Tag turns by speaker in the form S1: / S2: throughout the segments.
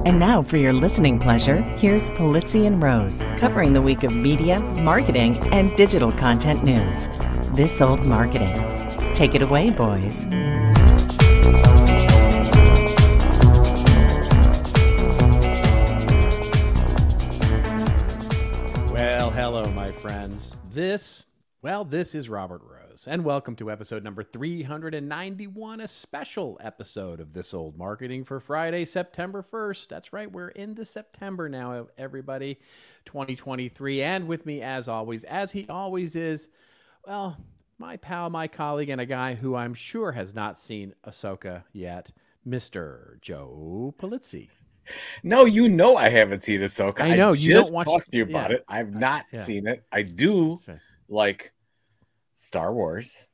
S1: And now for your listening pleasure, here's Pulizzi and Rose, covering the week of media, marketing, and digital content news. This Old Marketing. Take it away, boys.
S2: Well, hello, my friends. This is Robert Rose, and welcome to episode number 391, a special episode of This Old Marketing for Friday, September 1st. That's right, we're into September now, everybody, 2023. And with me, as always, as he always is, well, my pal, my colleague, and a guy who I'm sure has not seen Ahsoka yet, Mr. Joe Pulizzi.
S3: No, I haven't seen Ahsoka.
S2: I know, you
S3: just
S2: don't watch.
S3: Talked to you about it. I've not seen it. I do like Star Wars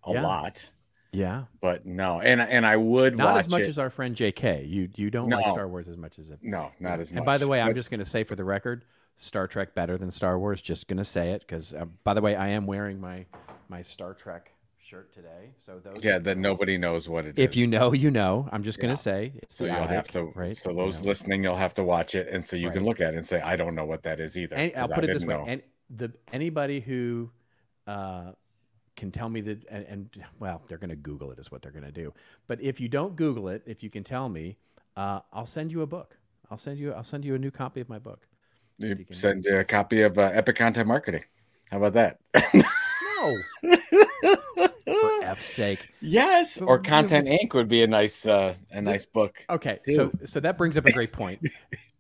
S3: a lot.
S2: Yeah,
S3: but no, and I would
S2: not
S3: watch
S2: as much
S3: it.
S2: as our friend JK. You don't like Star Wars as much as it.
S3: No, not as much.
S2: And by the way, I'm just going to say for the record, Star Trek better than Star Wars. Just going to say it because, by the way, I am wearing my Star Trek shirt today. So those
S3: that nobody knows what it is.
S2: If you know, you know. I'm just going to say it's
S3: so you'll have to. Right? So those listening, you'll have to watch it, and so you can look at it and say, I don't know what that is either.
S2: And I'll put it this way: anybody who can tell me that, and well, they're going to Google it is what they're going to do. But if you don't Google it, if you can tell me, I'll send you a book. I'll send you a new copy of my book.
S3: You send you a copy of Epic Content Marketing. How about that?
S2: No. For F's sake.
S3: Yes. Or Content Inc. would be a nice book.
S2: Okay. Too. So that brings up a great point.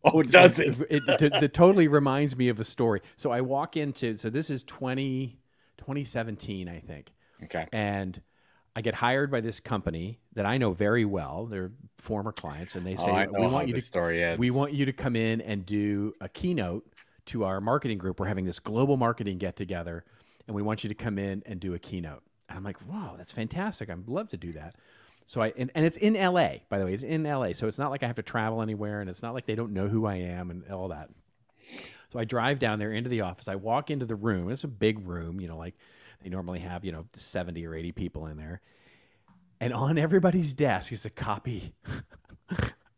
S3: Oh, does it?
S2: It totally reminds me of a story. So I walk into, so this is 2017, I think.
S3: Okay.
S2: And I get hired by this company that I know very well. They're former clients, and they say, we want you to come in and do a keynote to our marketing group. We're having this global marketing get together, and we want you to come in and do a keynote. And I'm like, wow, that's fantastic. I'd love to do that. So and it's in LA, by the way, it's in LA. So it's not like I have to travel anywhere, and it's not like they don't know who I am and all that. So I drive down there into the office. I walk into the room. It's a big room, like they normally have, 70 or 80 people in there. And on everybody's desk is a copy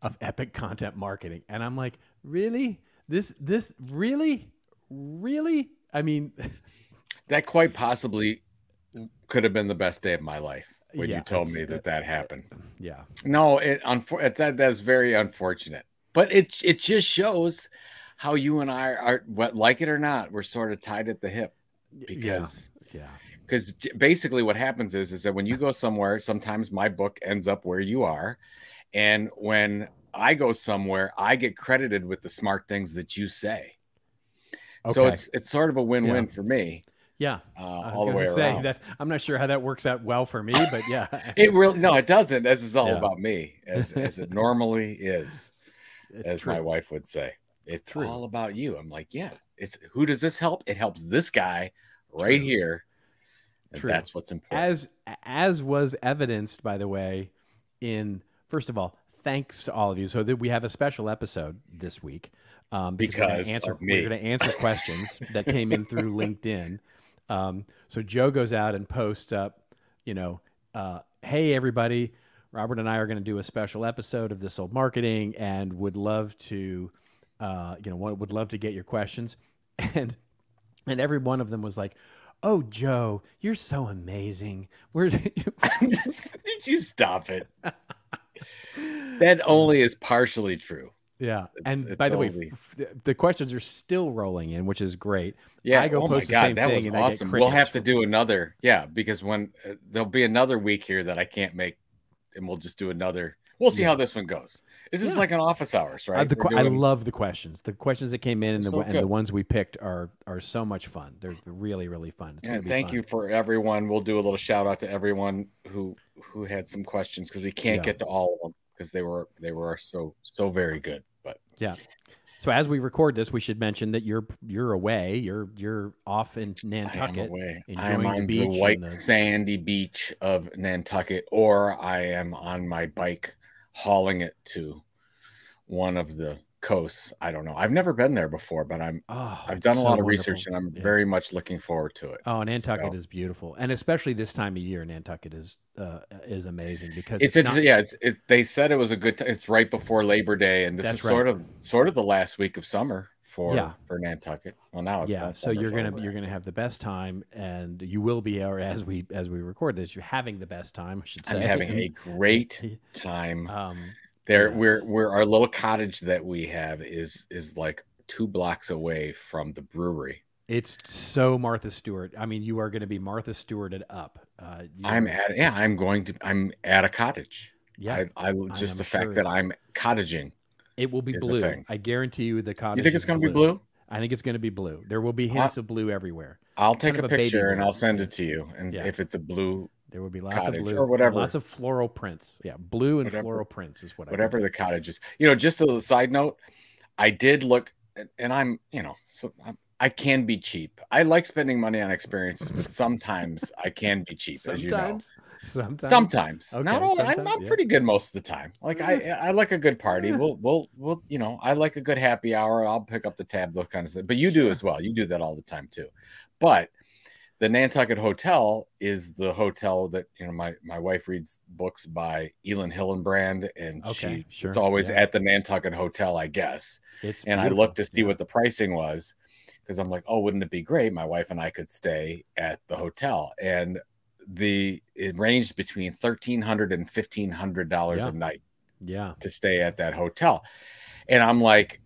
S2: of Epic Content Marketing. And I'm like, really? This really? Really? I mean,
S3: that quite possibly could have been the best day of my life when you told me that happened.
S2: Yeah.
S3: No, that's very unfortunate. But it just shows how you and I are, like it or not, we're sort of tied at the hip. Because basically what happens is that when you go somewhere, sometimes my book ends up where you are. And when I go somewhere, I get credited with the smart things that you say. Okay. So it's sort of a win-win for me.
S2: Yeah,
S3: all the way around.
S2: That I'm not sure how that works out well for me, but yeah,
S3: it doesn't. This is all about me, as it normally is, as my wife would say. It's all about you. I'm like, it's who does this help? It helps this guy right here. And that's what's important.
S2: As was evidenced, by the way, first of all, thanks to all of you. So that we have a special episode this week because we're going to answer questions that came in through LinkedIn. So Joe goes out and posts up, hey, everybody, Robert and I are going to do a special episode of This Old Marketing and would love to, would love to get your questions. And every one of them was like, oh, Joe, you're so amazing. Did
S3: you stop it? That only is partially true.
S2: Yeah. And by the way, the questions are still rolling in, which is great.
S3: Yeah.
S2: I go post the same
S3: that
S2: thing.
S3: Was awesome. We'll have to do another. Yeah. Because when there'll be another week here that I can't make, and we'll just do another. We'll see how this one goes. This is like an office hours, right?
S2: I love the questions. The questions that came in and the ones we picked are so much fun. They're really, really fun.
S3: Thank you for everyone. We'll do a little shout out to everyone who had some questions because we can't get to all of them because they were so very good. But
S2: yeah. So as we record this, we should mention that you're away. You're off in Nantucket.
S3: I'm on the white sandy beach of Nantucket, or I am on my bike hauling it to one of the Coast. I don't know. I've never been there before, but I've done a lot of research, and I'm very much looking forward to it.
S2: Oh, Nantucket is beautiful, and especially this time of year, Nantucket is amazing because
S3: they said it was a good time. It's right before Labor Day, and this is sort of the last week of summer for Nantucket. Well, now it's
S2: so you're gonna have the best time, and you will be, or as we record this, you're having the best time, I should say.
S3: I'm having a great time. We're our little cottage that we have is like 2 blocks away from the brewery.
S2: It's so Martha Stewart. I mean, you are going to be Martha Stewarted up.
S3: I'm at a cottage. Yeah, the fact that I'm cottaging.
S2: It will be blue. I guarantee you the cottage.
S3: You think it's going to be blue?
S2: I think it's going to be blue. There will be hints of blue everywhere.
S3: I'll take a picture and I'll send it to you. And if it's a blue,
S2: there will be lots of blue
S3: or whatever,
S2: lots of floral prints. Yeah, blue and floral prints is what.
S3: Whatever the cottage is. Just a side note, I did look, and I can be cheap. I like spending money on experiences, but sometimes I can be cheap.
S2: Sometimes.
S3: Okay, not all. I'm pretty good most of the time. Like I like a good party. We'll I like a good happy hour. I'll pick up the tab, those kind of stuff. But you do as well. You do that all the time too. But the Nantucket Hotel is the hotel that my wife reads books by Elin Hillenbrand, and it's always at the Nantucket Hotel, I guess. And I looked to see what the pricing was, because I'm like, oh, wouldn't it be great? My wife and I could stay at the hotel, and it ranged between $1,300 and $1,500 a night.
S2: Yeah,
S3: to stay at that hotel, and I'm like,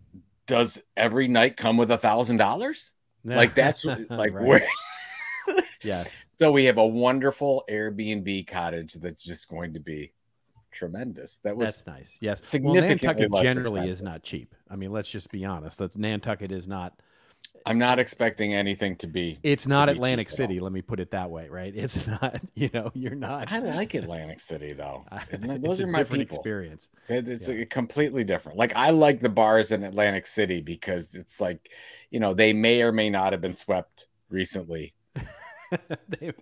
S3: does every night come with $1,000? Like that's like where.
S2: Yes.
S3: So we have a wonderful Airbnb cottage that's just going to be tremendous. That's
S2: nice. Yes.
S3: Significantly
S2: Nantucket generally is not cheap. I mean, let's just be honest. Nantucket is not.
S3: I'm not expecting anything to be.
S2: It's not Atlantic City. Let me put it that way, right? It's not. You're not.
S3: I like Atlantic City though. Those are my people.
S2: Experience.
S3: It's completely different. Like I like the bars in Atlantic City because it's like, they may or may not have been swept recently.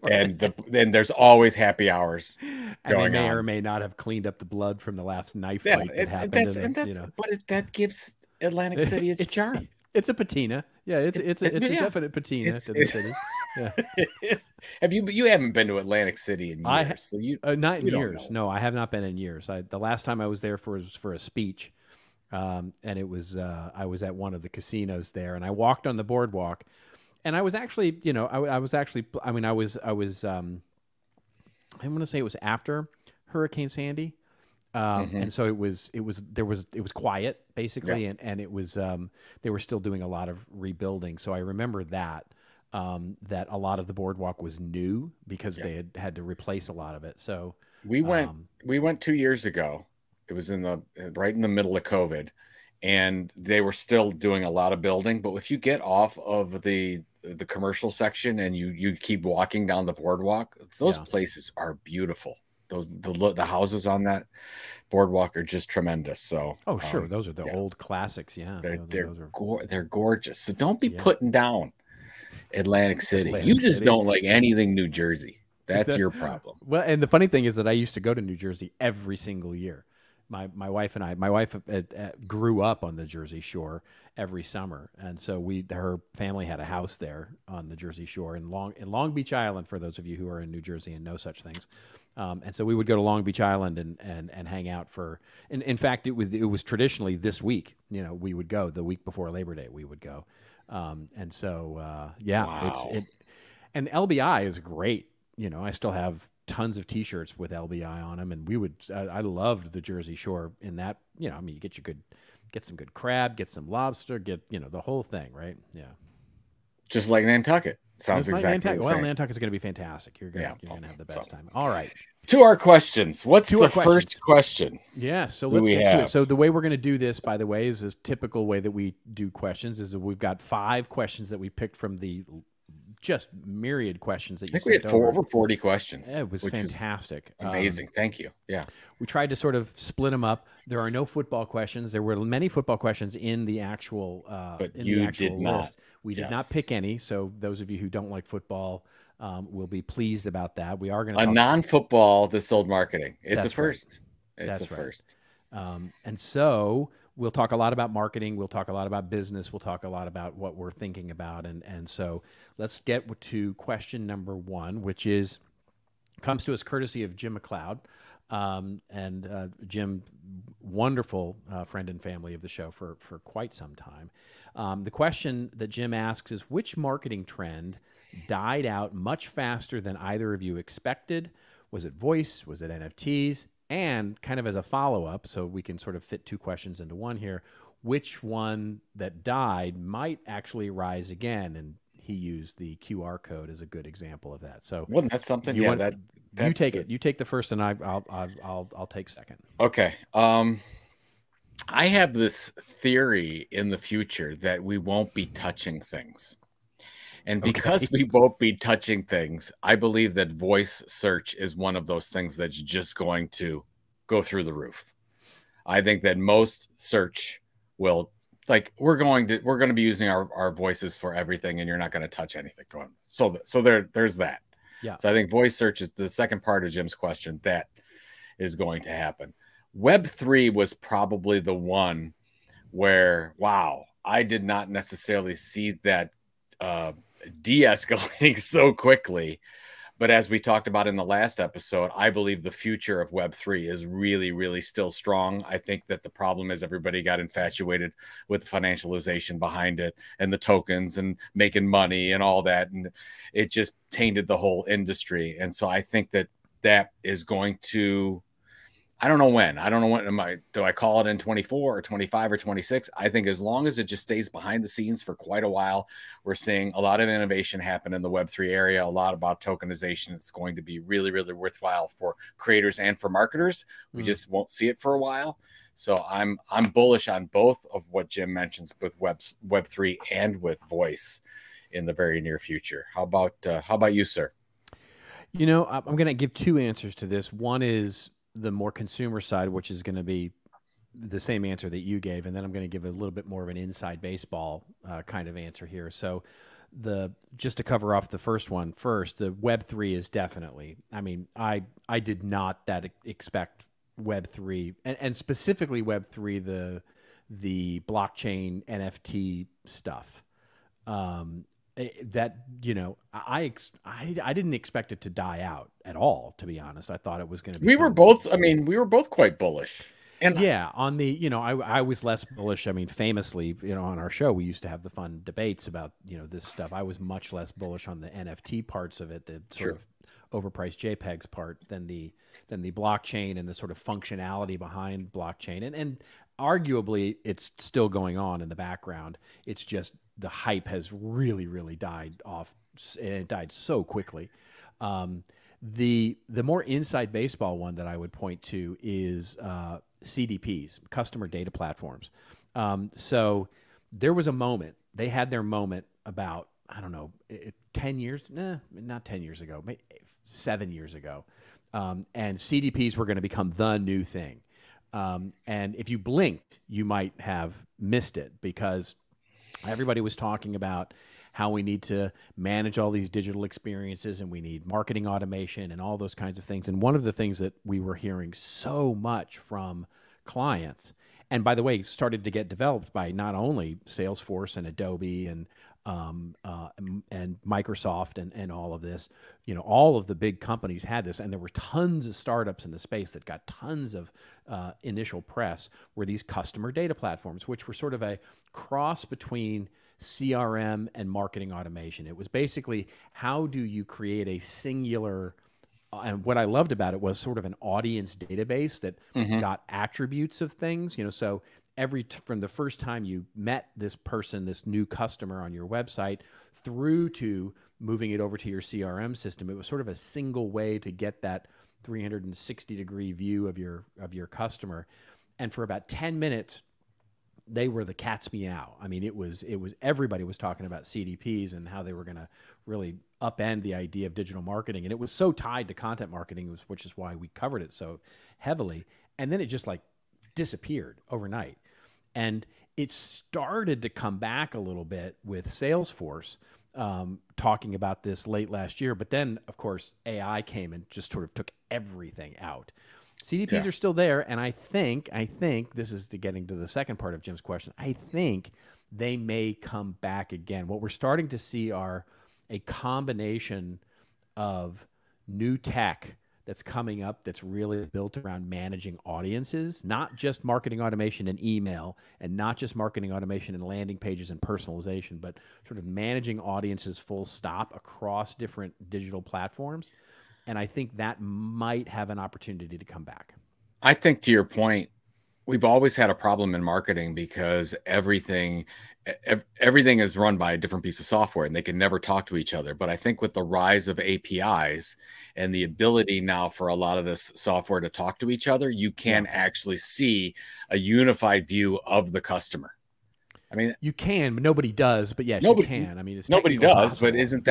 S3: And then there's always happy hours
S2: going on. They may or may not have cleaned up the blood from the last knife fight that happened.
S3: But that gives Atlantic City its charm.
S2: It's a patina. Yeah, it's a definite patina to the city. Yeah.
S3: You haven't been to Atlantic City in years?
S2: Not in years. No, I have not been in years. The last time I was there was for a speech, and it was I was at one of the casinos there, and I walked on the boardwalk. And I was actually, I want to say it was after Hurricane Sandy. And so it was quiet basically. And it was, they were still doing a lot of rebuilding. So I remember that a lot of the boardwalk was new because they had to replace a lot of it. So
S3: we went 2 years ago. It was right in the middle of COVID, and they were still doing a lot of building. But if you get off of the commercial section and you keep walking down the boardwalk, those places are beautiful. The houses on that boardwalk are just tremendous. So
S2: sure, those are the old classics. Yeah,
S3: they're gorgeous. So don't be putting down Atlantic City. You just don't like anything New Jersey. That's your problem.
S2: Well, and the funny thing is that I used to go to New Jersey every single year. My wife grew up on the Jersey Shore every summer, and so her family had a house there on the Jersey Shore in Long Beach Island. For those of you who are in New Jersey and know such things, and so we would go to Long Beach Island and hang out for. And in fact, it was traditionally this week. We would go the week before Labor Day. We would go, and so wow. And LBI is great. I still have tons of T-shirts with LBI on them, and I loved the Jersey Shore in that. You get some good crab, get some lobster, get the whole thing, right? Yeah,
S3: just like Nantucket. Sounds exactly the same.
S2: Well, Nantucket's going to be fantastic. You're going to have the best time. All right.
S3: To our questions. What's the first question?
S2: Yeah, so let's get to it. So the way we're going to do this, by the way, is this typical way that we do questions. Is that we've got 5 questions that we picked from the just myriad questions that you sent over.
S3: We had over 40 questions.
S2: Yeah, it was fantastic.
S3: Amazing. Thank you. Yeah.
S2: We tried to sort of split them up. There are no football questions. There were many football questions in the actual list. We did not pick any. So those of you who don't like football will be pleased about that. We are going to
S3: non-football that sold marketing. It's a first. It's a first.
S2: And so we'll talk a lot about marketing. We'll talk a lot about business. We'll talk a lot about what we're thinking about. And so let's get to question number 1, which comes to us courtesy of Jim McLeod. Jim, wonderful friend and family of the show for quite some time. The question that Jim asks is, which marketing trend died out much faster than either of you expected? Was it voice? Was it NFTs? And kind of as a follow-up, so we can sort of fit 2 questions into one here, which one that died might actually rise again? And he used the QR code as a good example of that. So
S3: wasn't that something?
S2: You take it. You take the first, and I'll take second.
S3: Okay. I have this theory in the future that we won't be touching things. And because we won't be touching things, I believe that voice search is one of those things that's just going to go through the roof. I think that most search will, like, we're going to be using our voices for everything, and you're not going to touch anything. So there's that.
S2: Yeah.
S3: So I think voice search is the second part of Jim's question that is going to happen. Web3 was probably the one where, wow, I did not necessarily see that de-escalating so quickly. But as we talked about in the last episode, I believe the future of Web3 is really, really still strong. I think that the problem is everybody got infatuated with the financialization behind it and the tokens and making money and all that. And it just tainted the whole industry. And so I think that is going to, I don't know when. Do I call it in 24 or 25 or 26? I think as long as it just stays behind the scenes for quite a while, we're seeing a lot of innovation happen in the Web3 area, a lot about tokenization. It's going to be really, really worthwhile for creators and for marketers. We just won't see it for a while. So I'm bullish on both of what Jim mentions with Web3 and with voice in the very near future. How about you, sir?
S2: You know, I'm going to give 2 answers to this. One is the more consumer side, which is going to be the same answer that you gave. And then I'm going to give a little bit more of an inside baseball kind of answer here. So just to cover off the first one first, the Web3 is definitely, I mean, I did not expect Web3 and specifically Web3, the blockchain NFT stuff. That, you know, I didn't expect it to die out at all, to be honest. I thought it was going to be.
S3: We were both quite bullish.
S2: And yeah, on the, you know, I was less bullish. I mean, famously, you know, on our show, we used to have the fun debates about, you know, this stuff. I was much less bullish on the NFT parts of it, the sort of overpriced JPEGs part than the blockchain and the sort of functionality behind blockchain. And arguably, it's still going on in the background. It's just the hype has really, really died off, and it died so quickly. The more inside baseball one that I would point to is CDPs, customer data platforms. So there was a moment, they had their moment about, I don't know, 10 years, not 10 years ago, maybe 7 years ago. And CDPs were going to become the new thing. And if you blinked, you might have missed it, because everybody was talking about how we need to manage all these digital experiences and we need marketing automation and all those kinds of things. And one of the things that we were hearing so much from clients, and by the way, started to get developed by not only Salesforce and Adobe and Microsoft and all of this, you know, all of the big companies had this, and there were tons of startups in the space that got tons of initial press, were these customer data platforms, which were sort of a cross between CRM and marketing automation. It was basically, how do you create a singular, and what I loved about it was sort of an audience database that got attributes of things, you know, so from the first time you met this person, this new customer on your website, through to moving it over to your CRM system, it was sort of a single way to get that 360-degree view of your customer. And for about 10 minutes, they were the cat's meow. I mean, it was everybody was talking about CDPs and how they were going to really upend the idea of digital marketing. And it was so tied to content marketing, which is why we covered it so heavily. And then it just like disappeared overnight. And it started to come back a little bit with Salesforce talking about this late last year. But then, of course, AI came and just sort of took everything out. CDPs are still there, and I think this is getting to the second part of Jim's question. I think they may come back again. What we're starting to see are a combination of new tech that's coming up that's really built around managing audiences, not just marketing automation and email, and not just marketing automation and landing pages and personalization, but sort of managing audiences full stop across different digital platforms. And I think that might have an opportunity to come back.
S3: I think, to your point, we've always had a problem in marketing because everything is run by a different piece of software and they can never talk to each other. But I think with the rise of APIs and the ability now for a lot of this software to talk to each other, you can actually see a unified view of the customer. I mean,
S2: you can, but nobody does. But yes, you can. I mean, it's
S3: nobody does,
S2: possible.
S3: But isn't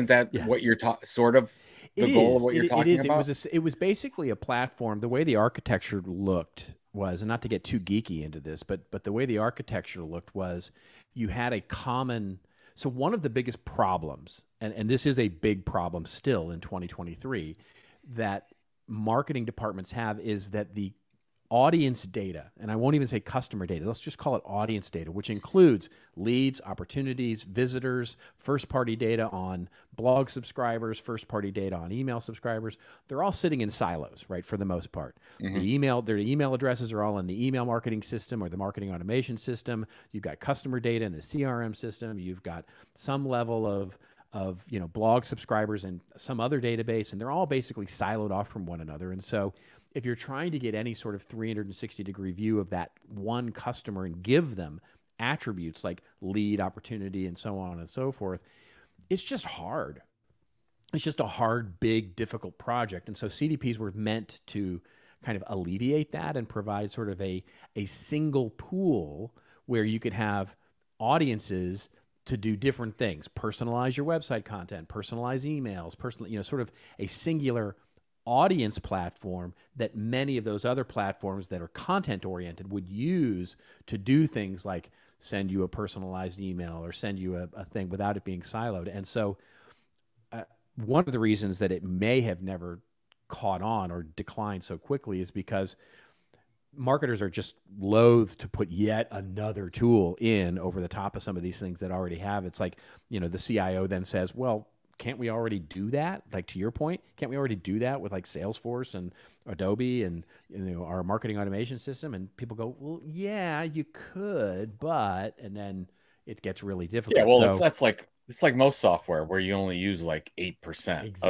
S3: that what you're sort of the goal of what you're talking about?
S2: It was basically a platform. The way the architecture looked was, and not to get too geeky into this, but the way the architecture looked was you had a common. So one of the biggest problems, and this is a big problem still in 2023, that marketing departments have is that the audience data, and I won't even say customer data, let's just call it audience data, which includes leads, opportunities, visitors, first-party data on blog subscribers, first-party data on email subscribers. They're all sitting in silos, right, for the most part. Mm-hmm. Their email addresses are all in the email marketing system or the marketing automation system. You've got customer data in the CRM system. You've got some level of blog subscribers and some other database, and they're all basically siloed off from one another. And so if you're trying to get any sort of 360-degree view of that one customer and give them attributes like lead, opportunity, and so on and so forth, it's just hard. It's just a hard, big, difficult project. And so CDPs were meant to kind of alleviate that and provide sort of a single pool where you could have audiences to do different things, personalize your website content, personalize emails, sort of a singular audience platform that many of those other platforms that are content oriented would use to do things like send you a personalized email or send you a thing without it being siloed. And so one of the reasons that it may have never caught on or declined so quickly is because marketers are just loath to put yet another tool in over the top of some of these things that already have. It's like, the CIO then says, well, can't we already do that? Like, to your point, can't we already do that with like Salesforce and Adobe and our marketing automation system? And people go, well, yeah, you could, but, and then it gets really difficult.
S3: Yeah, well, it's like most software where you only use like 8%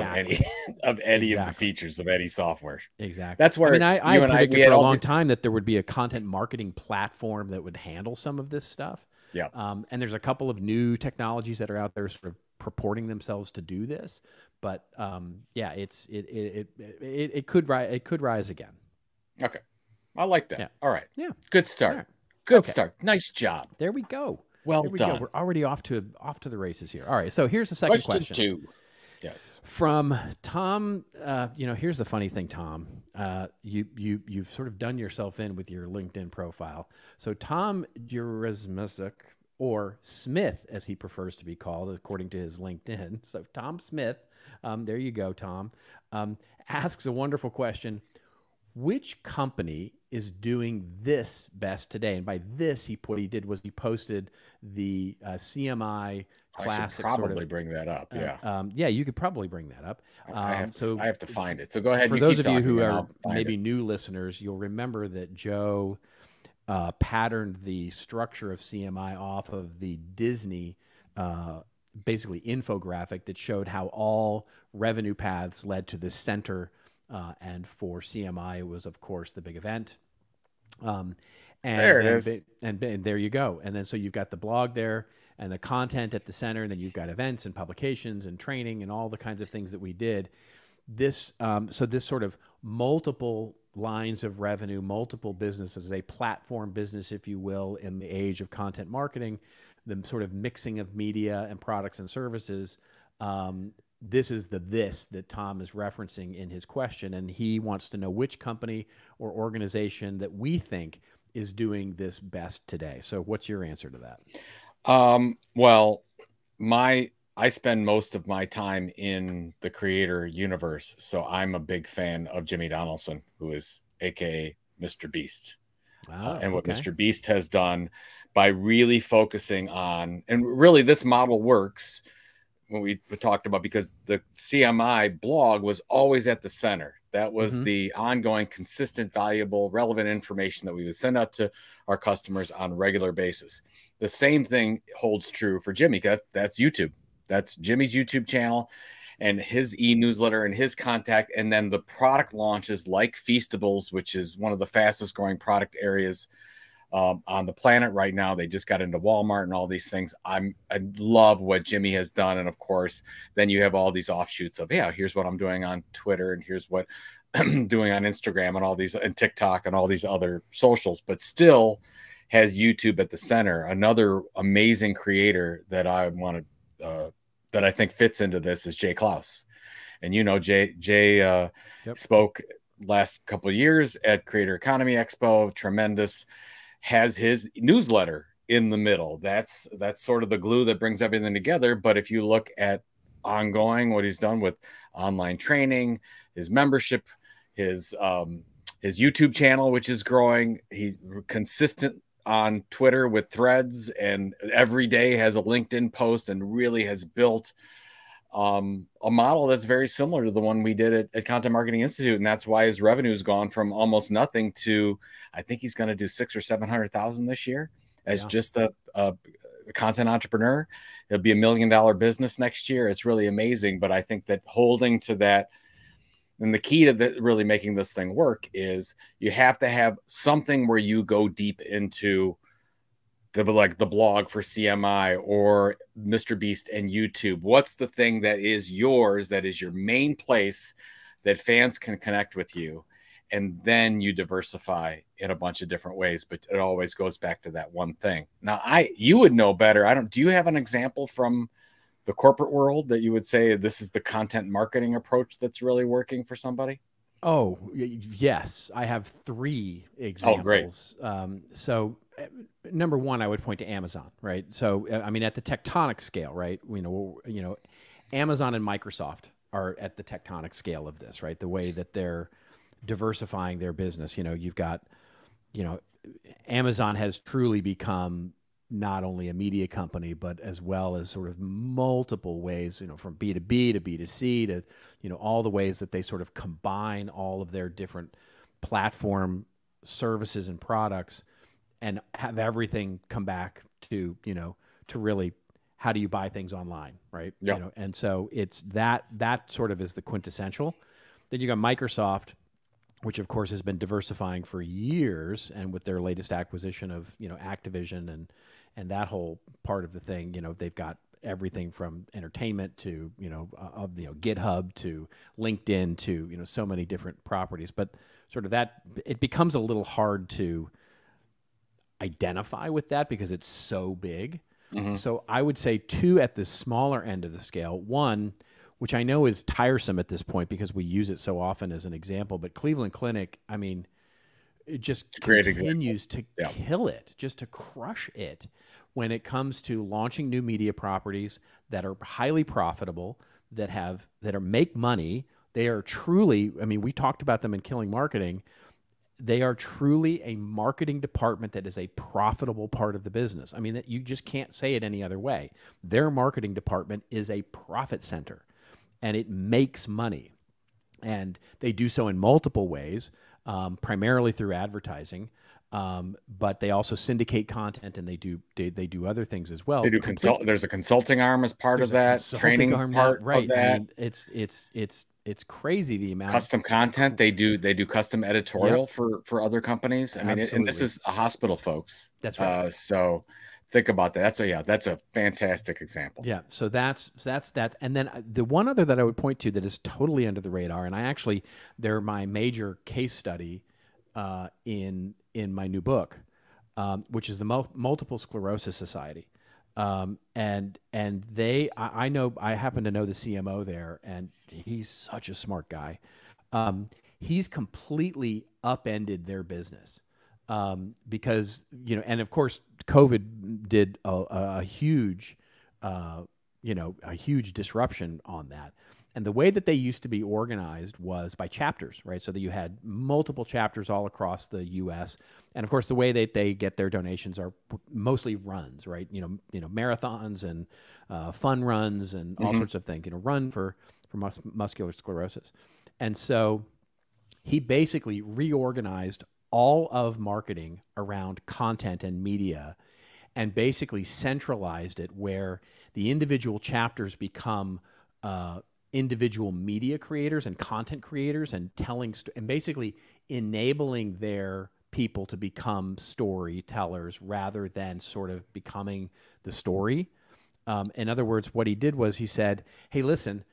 S3: of any of the features of any software.
S2: Exactly.
S3: That's where
S2: I predicted for a long time that there would be a content marketing platform that would handle some of this stuff.
S3: Yeah.
S2: And there's a couple of new technologies that are out there sort of purporting themselves to do this, but it could rise again.
S3: Okay, I like that.
S2: Yeah.
S3: All right.
S2: Yeah.
S3: Good start. Right. Good start. Nice job.
S2: There we go.
S3: Well done.
S2: We're already off to the races here. All right. So here's the second question.
S3: Question 2. Yes.
S2: From Tom. Here's the funny thing, Tom. You've sort of done yourself in with your LinkedIn profile. So Tom Jurismisic, or Smith, as he prefers to be called, according to his LinkedIn. So Tom Smith, there you go, Tom, asks a wonderful question. Which company is doing this best today? And by this, he posted the CMI classic.
S3: I should probably bring that up. Yeah.
S2: Yeah, you could probably bring that up.
S3: I have to find it. So go ahead.
S2: For those of you who are maybe new listeners, you'll remember that Joe patterned the structure of CMI off of the Disney basically infographic that showed how all revenue paths led to the center. And for CMI, it was, of course, the big event.
S3: There it is.
S2: And there you go. And then so you've got the blog there and the content at the center, and then you've got events and publications and training and all the kinds of things that we did. This sort of multiple lines of revenue, multiple businesses, a platform business, if you will, in the age of content marketing, the sort of mixing of media and products and services. This is this that Tom is referencing in his question, and he wants to know which company or organization that we think is doing this best today. So what's your answer to that?
S3: Well, I spend most of my time in the creator universe, so I'm a big fan of Jimmy Donaldson, who is aka Mr. Beast.
S2: Wow,
S3: and what Mr. Beast has done by really focusing on, and really this model works when we talked about, because the CMI blog was always at the center. That was the ongoing, consistent, valuable, relevant information that we would send out to our customers on a regular basis. The same thing holds true for Jimmy. That's YouTube. That's Jimmy's YouTube channel and his e-newsletter and his contact. And then the product launches like Feastables, which is one of the fastest growing product areas on the planet right now. They just got into Walmart and all these things. I love what Jimmy has done. And of course, then you have all these offshoots of, yeah, here's what I'm doing on Twitter, and here's what I'm doing on Instagram, and all these, and TikTok, and all these other socials, but still has YouTube at the center. Another amazing creator that I want to, that I think fits into this is Jay Klaus. And, you know, Jay spoke last couple of years at Creator Economy Expo, tremendous, has his newsletter in the middle. That's sort of the glue that brings everything together. But if you look at ongoing, what he's done with online training, his membership, his YouTube channel, which is growing, he's consistent on Twitter with threads, and every day has a LinkedIn post, and really has built a model that's very similar to the one we did at Content Marketing Institute. And that's why his revenue has gone from almost nothing to, I think he's going to do 600,000 or 700,000 this year as just a content entrepreneur. It'll be $1 million business next year. It's really amazing. But I think that holding to that, and the key to really making this thing work is you have to have something where you go deep into like the blog for CMI or Mr. Beast and YouTube. What's the thing that is yours, that is your main place that fans can connect with you? And then you diversify in a bunch of different ways, but it always goes back to that one thing. Now, you would know better. Do you have an example from the corporate world that you would say this is the content marketing approach that's really working for somebody?
S2: Oh, yes. I have 3 examples.
S3: Oh, great.
S2: So number one, I would point to Amazon, right? So, I mean, at the tectonic scale, right? You know, Amazon and Microsoft are at the tectonic scale of this, right? The way that they're diversifying their business. You know, you've got, Amazon has truly become not only a media company, but as well as sort of multiple ways, from B2B to B2C to, all the ways that they sort of combine all of their different platform services and products and have everything come back to, to really, how do you buy things online, right?
S3: Yeah.
S2: And so it's that sort of is the quintessential. Then you got Microsoft, which of course has been diversifying for years, and with their latest acquisition of, Activision and that whole part of the thing, they've got everything from entertainment to, GitHub to LinkedIn to, so many different properties. But sort of that, it becomes a little hard to identify with that because it's so big. Mm-hmm. So I would say 2 at the smaller end of the scale. One, which I know is tiresome at this point because we use it so often as an example, but Cleveland Clinic, I mean, it just continues to kill it, just to crush it when it comes to launching new media properties that are highly profitable, that make money. They are truly, I mean, we talked about them in Killing Marketing. They are truly a marketing department that is a profitable part of the business. I mean, that you just can't say it any other way. Their marketing department is a profit center, and it makes money. And they do so in multiple ways, primarily through advertising, but they also syndicate content, and they do other things as well.
S3: They do There's a consulting arm as part of that, training part of that. I
S2: mean, it's crazy the amount
S3: custom content they do custom editorial for other companies. I mean, and this is a hospital, folks.
S2: That's right.
S3: So think about that. That's a fantastic example.
S2: Yeah. So that's that. And then the one other that I would point to that is totally under the radar, and they're my major case study in my new book, which is the Multiple Sclerosis Society. And I happen to know the CMO there, and he's such a smart guy. He's completely upended their business. Because, and of course, COVID did a huge disruption on that. And the way that they used to be organized was by chapters, right? So that you had multiple chapters all across the U.S. And of course, the way that they get their donations are mostly runs, right? Marathons and fun runs and all sorts of things. Run for muscular sclerosis. And so he basically reorganized all of marketing around content and media and basically centralized it where the individual chapters become individual media creators and content creators and and basically enabling their people to become storytellers rather than sort of becoming the story. In other words, what he did was he said, hey, listen,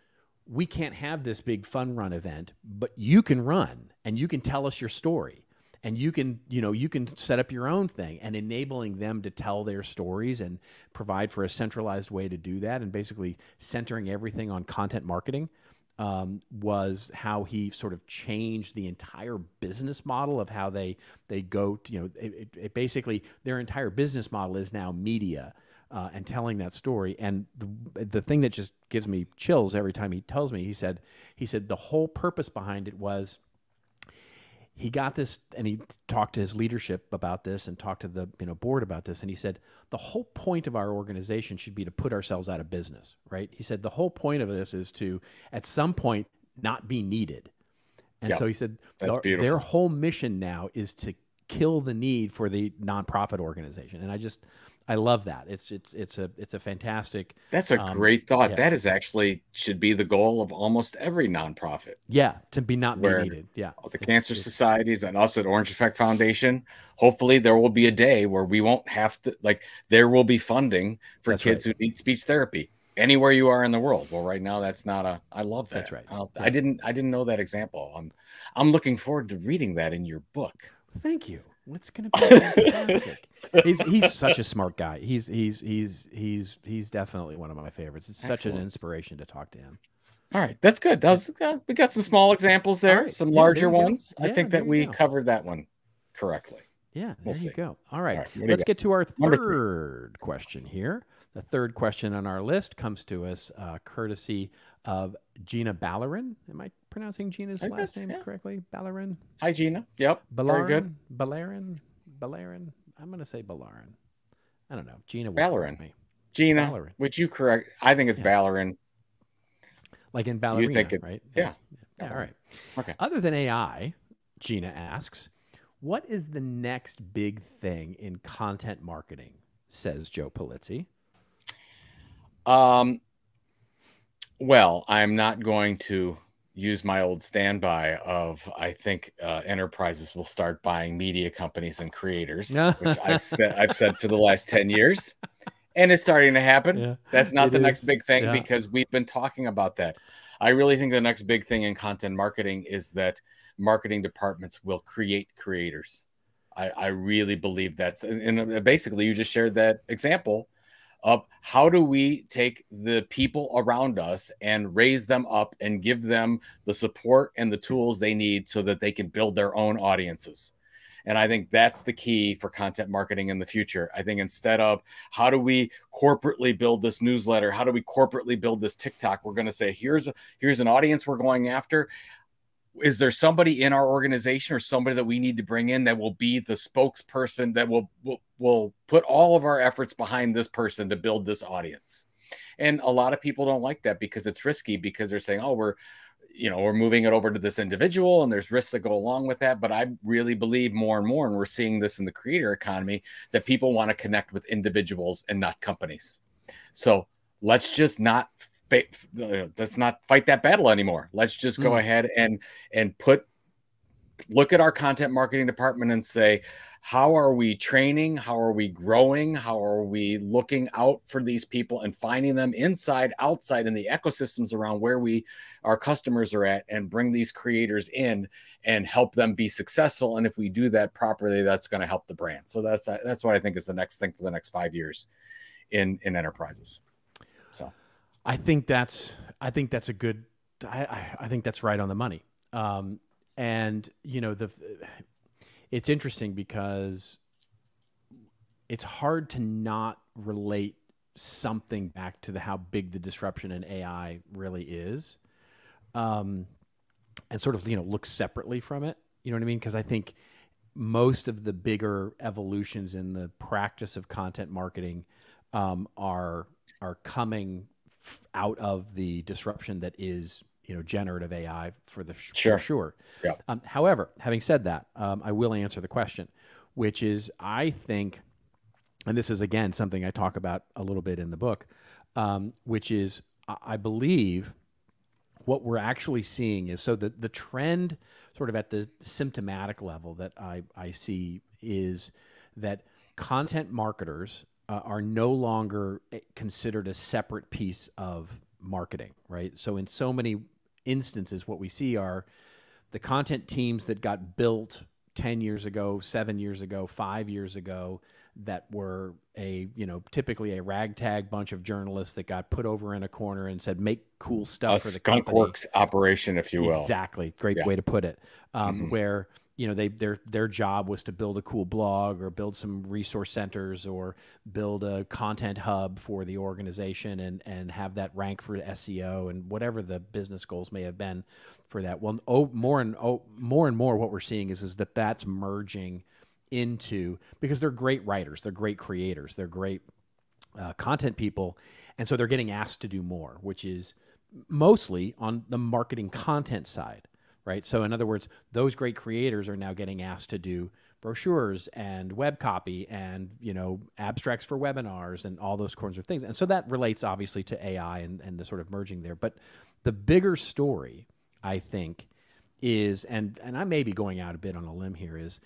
S2: we can't have this big fun run event, but you can run and you can tell us your story. And you can set up your own thing, and enabling them to tell their stories and provide for a centralized way to do that, and basically centering everything on content marketing was how he sort of changed the entire business model of how they go to, it basically their entire business model is now media and telling that story. And the thing that just gives me chills every time he tells me, he said the whole purpose behind it was, he got this, and he talked to his leadership about this and talked to the board about this. And he said, the whole point of our organization should be to put ourselves out of business, right? He said, the whole point of this is to, at some point, not be needed. And so he said, their whole mission now is to kill the need for the nonprofit organization. And I love that. It's a fantastic.
S3: That's a great thought. Yeah. That is actually should be the goal of almost every nonprofit.
S2: Yeah, to be not be needed. Yeah,
S3: the cancer societies and us at Orange Effect Foundation. Hopefully, there will be a day where we won't have to there will be funding for kids who need speech therapy anywhere you are in the world. Well, right now that's not a. I love that.
S2: That's right.
S3: I didn't know that example. I'm looking forward to reading that in your book.
S2: Thank you. It's going to be fantastic. He's such a smart guy. He's definitely one of my favorites. It's such an inspiration to talk to him.
S3: All right, that's good. We got some small examples there, some larger ones. I think that we covered that one correctly.
S2: Yeah, there you go. All right, let's get to our third question here. The third question on our list comes to us courtesy of Gina Ballerin. Am I pronouncing Gina's last name correctly? Ballerin?
S3: Hi, Gina. Yep.
S2: Very good. Ballerin. I'm going to say Ballerin. I don't know. Gina will correct me.
S3: Gina, Ballerin. Would you correct? I think it's Ballerin.
S2: Like in ballerina,
S3: you think it's,
S2: right?
S3: Yeah.
S2: All right.
S3: Okay.
S2: Other than AI, Gina asks, what is the next big thing in content marketing, says Joe Pulizzi?
S3: Well, I'm not going to use my old standby of I think enterprises will start buying media companies and creators, which I've said for the last 10 years, and it's starting to happen. Yeah, that's not the next big thing because we've been talking about that. I really think the next big thing in content marketing is that marketing departments will create creators. I really believe that's, and basically you just shared that example of how do we take the people around us and raise them up and give them the support and the tools they need so that they can build their own audiences. And I think that's the key for content marketing in the future. I think instead of how do we corporately build this newsletter, how do we corporately build this TikTok, we're going to say, here's an audience we're going after. Is there somebody in our organization or somebody that we need to bring in that will be the spokesperson that will put all of our efforts behind this person to build this audience? And a lot of people don't like that because it's risky, because they're saying, oh, we're moving it over to this individual and there's risks that go along with that. But I really believe more and more, and we're seeing this in the creator economy, that people want to connect with individuals and not companies. So let's just not fight that battle anymore. Let's just go ahead and look at our content marketing department and say, how are we training? How are we growing? How are we looking out for these people and finding them inside, outside, in the ecosystems around where our customers are at, and bring these creators in and help them be successful? And if we do that properly, that's going to help the brand. So that's what I think is the next thing for the next 5 years in enterprises. So
S2: I think that's a good, I think that's right on the money. And it's interesting because it's hard to not relate something back to how big the disruption in AI really is. and sort of, look separately from it. You know what I mean? Because I think most of the bigger evolutions in the practice of content marketing are coming out of the disruption that is, generative AI for sure.
S3: Yeah.
S2: However, having said that, I will answer the question, which is, I think, and this is again something I talk about a little bit in the book, which is, I believe what we're actually seeing is, so the trend sort of at the symptomatic level that I see is that content marketers are no longer considered a separate piece of marketing, right? So in so many instances, what we see are the content teams that got built 10 years ago, 7 years ago, 5 years ago, that were typically a ragtag bunch of journalists that got put over in a corner and said, make cool stuff for the company.
S3: Skunk Works operation, if you will.
S2: Exactly. Great way to put it. Where, their job was to build a cool blog or build some resource centers or build a content hub for the organization and have that rank for SEO and whatever the business goals may have been for that. Well, more and more what we're seeing is that that's merging into, because they're great writers, they're great creators, they're great content people. And so they're getting asked to do more, which is mostly on the marketing content side, right? So in other words, those great creators are now getting asked to do brochures and web copy and, abstracts for webinars and all those kinds of things. And so that relates obviously to AI and the sort of merging there. But the bigger story, I think, is, and I may be going out a bit on a limb here, is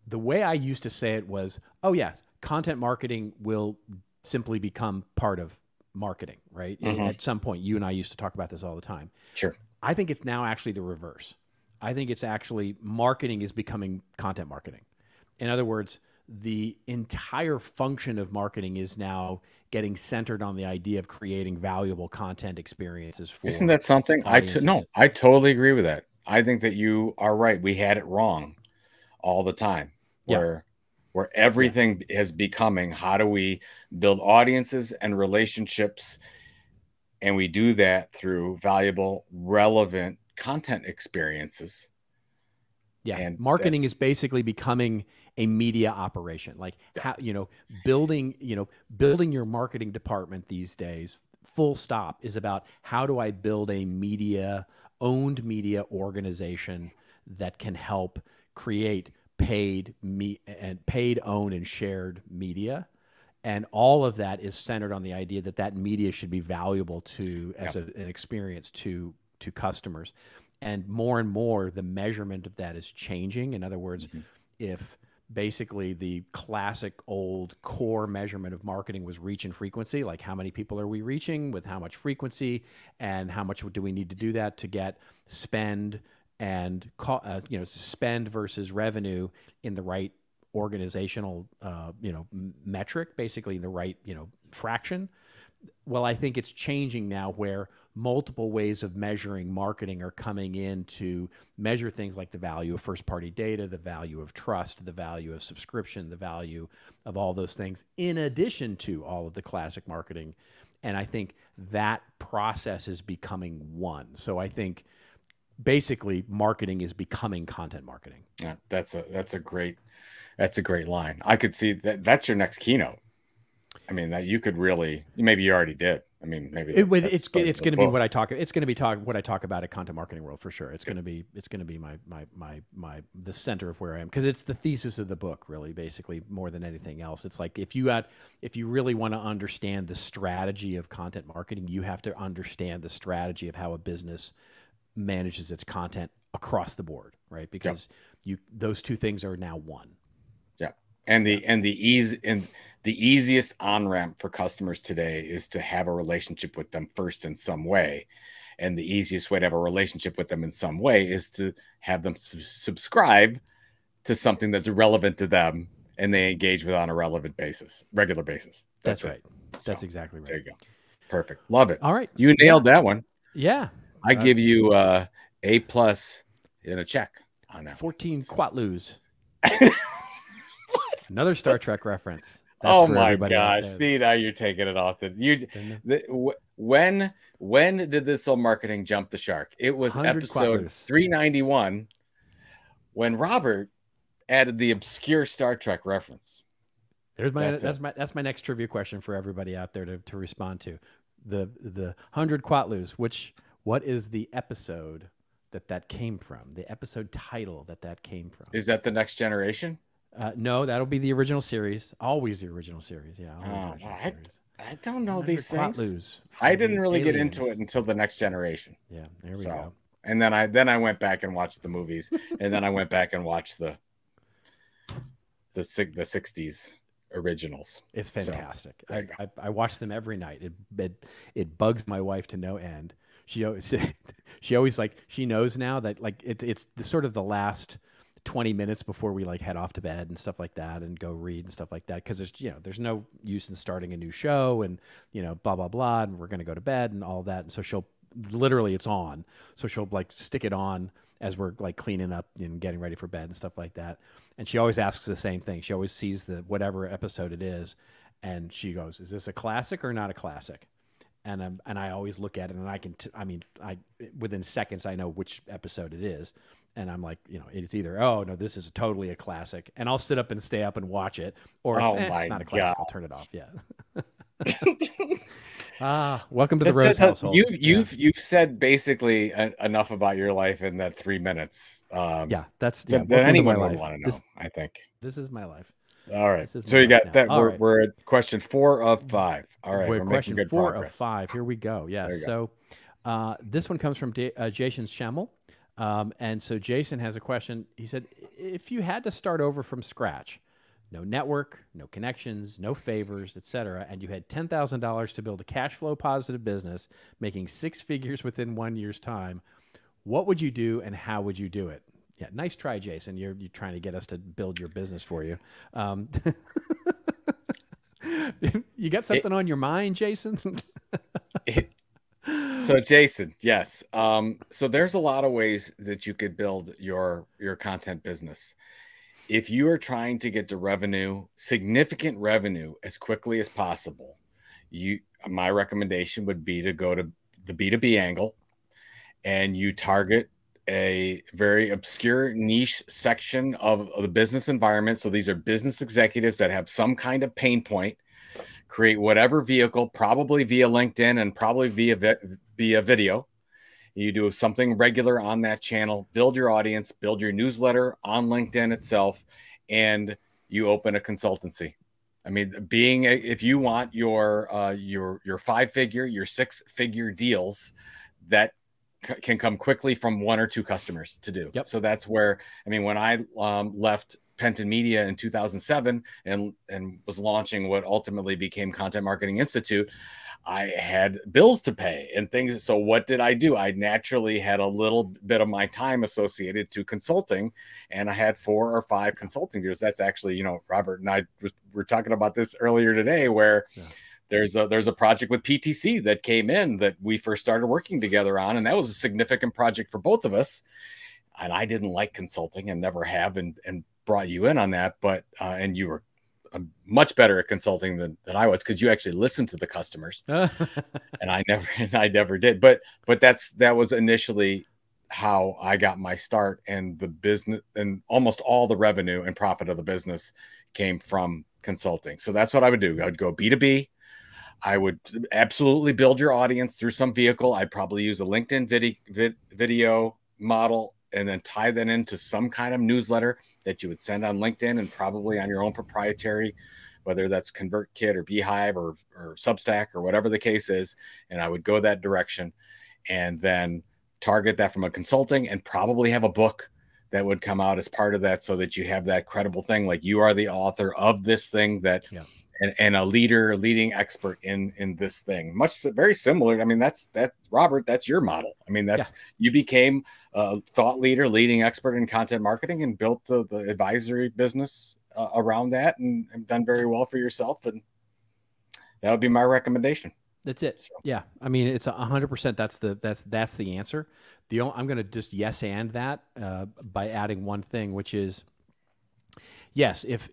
S2: the way I used to say it was, oh yes, content marketing will simply become part of marketing, right? At some point, you and I used to talk about this all the time.
S3: Sure.
S2: I think it's now actually the reverse. I think it's actually marketing is becoming content marketing. In other words, the entire function of marketing is now getting centered on the idea of creating valuable content experiences for
S3: Isn't that something? No, I totally agree with that. I think that you are right. We had it wrong all the time, where everything is becoming, how do we build audiences and relationships? And we do that through valuable, relevant content experiences.
S2: Yeah. And marketing is basically becoming a media operation. Like how, building your marketing department these days, full stop, is about how do I build a owned media organization that can help create paid, owned, and shared media. And all of that is centered on the idea that media should be valuable as an experience to customers. And more, the measurement of that is changing. In other words, if basically the classic old core measurement of marketing was reach and frequency, like how many people are we reaching with how much frequency, and how much do we need to do that to get spend and spend versus revenue in the right organizational metric, basically the right fraction. Well, I think it's changing now, where multiple ways of measuring marketing are coming in to measure things like the value of first-party data, the value of trust, the value of subscription, the value of all those things, in addition to all of the classic marketing. And I think that process is becoming one. So I think basically marketing is becoming content marketing.
S3: Yeah, that's a great line. I could see that's your next keynote. I mean, that you could really, maybe you already did. I mean, maybe
S2: it's going to be what I talk. It's going to be what I talk about at Content Marketing World for sure. It's going to be the center of where I am, because it's the thesis of the book, really, basically, more than anything else. It's like if you really want to understand the strategy of content marketing, you have to understand the strategy of how a business manages its content across the board, right? Because those two things are now one.
S3: And the easiest on-ramp for customers today is to have a relationship with them first in some way. And the easiest way to have a relationship with them in some way is to have them subscribe to something that's relevant to them and they engage with on a regular basis.
S2: That's right. That's exactly right.
S3: There you go. Perfect. Love it.
S2: All right.
S3: You nailed that one.
S2: Yeah.
S3: I give you A+ in a check on that.
S2: 14 Quatloos. Another Star Trek reference.
S3: That's my gosh! See, now you're taking it off. when did This Old Marketing jump the shark? It was episode 391 when Robert added the obscure Star Trek reference.
S2: There's that's my next trivia question for everybody out there to respond to. The 100 Quatlus, what is the episode that came from? The episode title that came from?
S3: Is that The Next Generation?
S2: No, that'll be the original series. Always the original series. Yeah.
S3: I don't know these things.
S2: Quatlus
S3: I didn't really get into it until The Next Generation.
S2: Yeah, there we go.
S3: And then I went back and watched the movies, and then I went back and watched the 60s originals.
S2: It's fantastic. So, I watch them every night. It bugs my wife to no end. She always like, she knows now that like it's the sort of the last 20 minutes before we like head off to bed and stuff like that and go read and stuff like that, because there's no use in starting a new show and blah blah blah, and we're going to go to bed and all that. And so she'll literally, it's on, so she'll like stick it on as we're like cleaning up and getting ready for bed and stuff like that. And she always asks the same thing. She always sees the whatever episode it is, and she goes, "Is this a classic or not a classic?" And I always look at it, and I within seconds I know which episode it is, and I'm like, it's either, oh no, this is totally a classic, and I'll sit up and stay up and watch it, or it's not a classic. I'll turn it off. Yeah. Welcome to the Rose household.
S3: You've said basically enough about your life in that 3 minutes.
S2: That's
S3: anyone would want to know. I think
S2: this is my life.
S3: All right. So you got that. We're at question 4 of 5. All right.
S2: We're question 4 of 5. Here we go. Yeah. So this one comes from Jason Schemmel. And so Jason has a question. He said, if you had to start over from scratch, no network, no connections, no favors, etc., and you had $10,000 to build a cash flow positive business, making 6 figures within 1 year's time, what would you do and how would you do it? Yeah, nice try, Jason. You're trying to get us to build your business for you. You got something on your mind, Jason?
S3: So, Jason, yes. So there's a lot of ways that you could build your content business. If you are trying to get to significant revenue as quickly as possible, my recommendation would be to go to the B2B angle, and you target a very obscure niche section of the business environment. So these are business executives that have some kind of pain point. Create whatever vehicle, probably via LinkedIn and probably via video. You do something regular on that channel, build your audience, build your newsletter on LinkedIn itself, and you open a consultancy. I mean, if you want your 5-figure, your 6-figure deals that can come quickly from 1 or 2 customers to do.
S2: Yep.
S3: So that's where, when I left Penton Media in 2007 and was launching what ultimately became Content Marketing Institute, I had bills to pay and things. So what did I do? I naturally had a little bit of my time associated to consulting, and I had 4 or 5 consulting deals. That's actually, Robert and I were talking about this earlier today, where there's a project with PTC that came in that we first started working together on, and that was a significant project for both of us. And I didn't like consulting and never have, and brought you in on that, but and you were much better at consulting than I was, because you actually listened to the customers, and I never did. But that was initially how I got my start, and the business, and almost all the revenue and profit of the business came from consulting. So that's what I would do. I would go B2B. I would absolutely build your audience through some vehicle. I'd probably use a LinkedIn video model, and then tie that into some kind of newsletter that you would send on LinkedIn and probably on your own proprietary, whether that's ConvertKit or Beehive or Substack or whatever the case is. And I would go that direction, and then target that from a consulting, and probably have a book that would come out as part of that, so that you have that credible thing, like you are the author of this thing that, and a leading expert in this thing. Very similar. That's Robert, that's your model. You became a thought leader, leading expert in content marketing, and built the advisory business around that, and have done very well for yourself. And that would be my recommendation.
S2: That's it. So. Yeah. It's 100%. That's the answer. I'm going to just yes and that by adding one thing, which is, Yes, if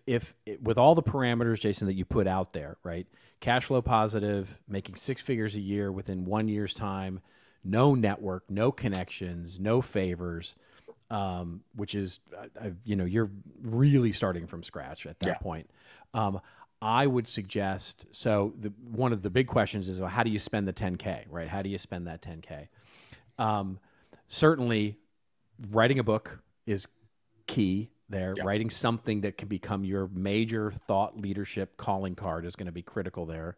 S2: with all the parameters, Jason, that you put out there, right? Cash flow positive, making 6 figures a year within 1 year's time, no network, no connections, no favors, which is, you're really starting from scratch at that point. I would suggest, so one of the big questions is, well, how do you spend the 10K, right? How do you spend that 10K? Certainly, writing a book is key there. Writing something that can become your major thought leadership calling card is going to be critical there.